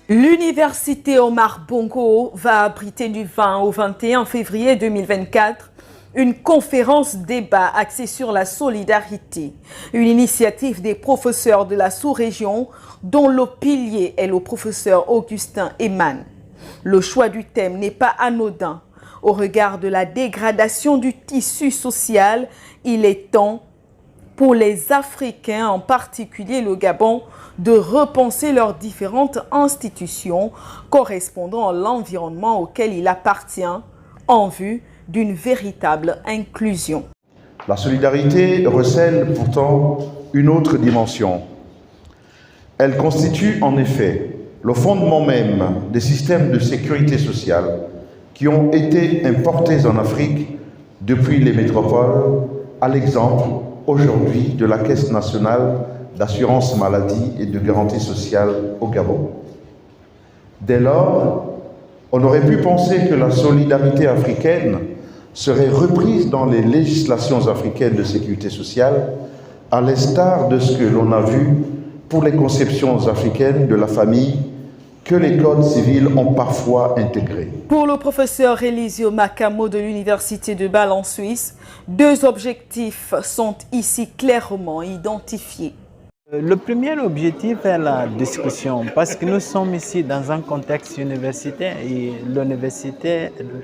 L'université Omar Bongo va abriter du 20 au 21 février 2024 une conférence débat axée sur la solidarité, une initiative des professeurs de la sous-région dont le pilier est le professeur Augustin Eman. Le choix du thème n'est pas anodin. Au regard de la dégradation du tissu social, il est temps pour les Africains, en particulier le Gabon, de repenser leurs différentes institutions correspondant à l'environnement auquel il appartient en vue d'une véritable inclusion. La solidarité recèle pourtant une autre dimension. Elle constitue en effet le fondement même des systèmes de sécurité sociale qui ont été importés en Afrique depuis les métropoles, à l'exemple aujourd'hui de la Caisse nationale d'assurance maladie et de garantie sociale au Gabon. Dès lors, on aurait pu penser que la solidarité africaine serait reprise dans les législations africaines de sécurité sociale, à l'instar de ce que l'on a vu pour les conceptions africaines de la famille que les codes civils ont parfois intégrées. Pour le professeur Elisio Macamo de l'Université de Bâle en Suisse, deux objectifs sont ici clairement identifiés. Le premier objectif est la discussion, parce que nous sommes ici dans un contexte universitaire et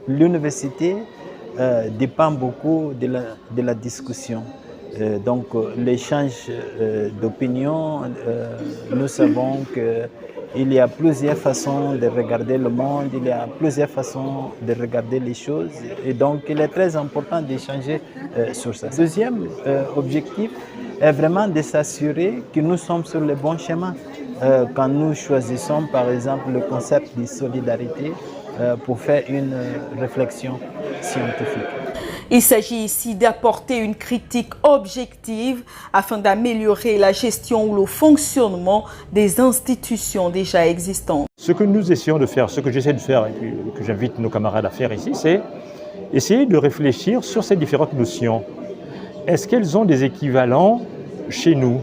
l'université dépend beaucoup de la discussion. Donc l'échange d'opinions, nous savons qu'il y a plusieurs façons de regarder le monde, il y a plusieurs façons de regarder les choses et donc il est très important d'échanger sur ça. Deuxième objectif est vraiment de s'assurer que nous sommes sur le bon chemin quand nous choisissons par exemple le concept de solidarité pour faire une réflexion scientifique. Il s'agit ici d'apporter une critique objective afin d'améliorer la gestion ou le fonctionnement des institutions déjà existantes. Ce que nous essayons de faire, ce que j'essaie de faire et que j'invite nos camarades à faire ici, c'est essayer de réfléchir sur ces différentes notions. Est-ce qu'elles ont des équivalents chez nous?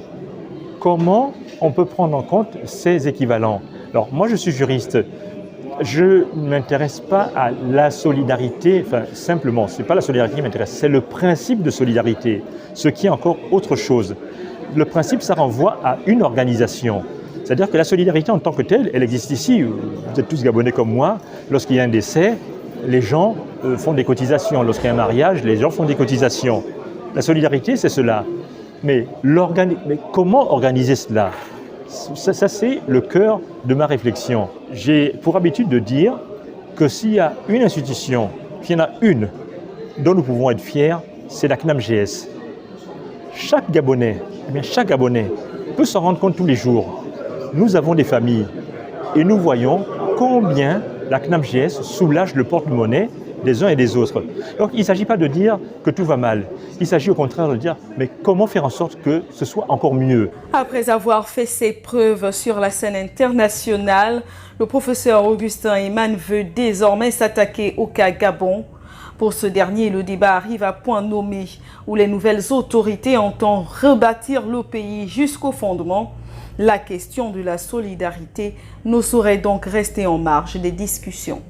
Comment on peut prendre en compte ces équivalents? Alors moi je suis juriste. Je ne m'intéresse pas à la solidarité, enfin simplement, ce n'est pas la solidarité qui m'intéresse, c'est le principe de solidarité, ce qui est encore autre chose. Le principe, ça renvoie à une organisation. C'est-à-dire que la solidarité en tant que telle, elle existe ici. Vous êtes tous Gabonais comme moi. Lorsqu'il y a un décès, les gens font des cotisations. Lorsqu'il y a un mariage, les gens font des cotisations. La solidarité, c'est cela. Mais comment organiser cela ? Ça c'est le cœur de ma réflexion. J'ai pour habitude de dire que s'il y a une institution, s'il y en a une dont nous pouvons être fiers, c'est la CNAMGS. Chaque Gabonais peut s'en rendre compte tous les jours. Nous avons des familles et nous voyons combien la CNAMGS soulage le porte-monnaie des uns et des autres. Donc il ne s'agit pas de dire que tout va mal. Il s'agit au contraire de dire mais comment faire en sorte que ce soit encore mieux. Après avoir fait ses preuves sur la scène internationale, le professeur Augustin Eman veut désormais s'attaquer au cas Gabon. Pour ce dernier, le débat arrive à point nommé où les nouvelles autorités entendent rebâtir le pays jusqu'au fondement. La question de la solidarité ne saurait donc rester en marge des discussions.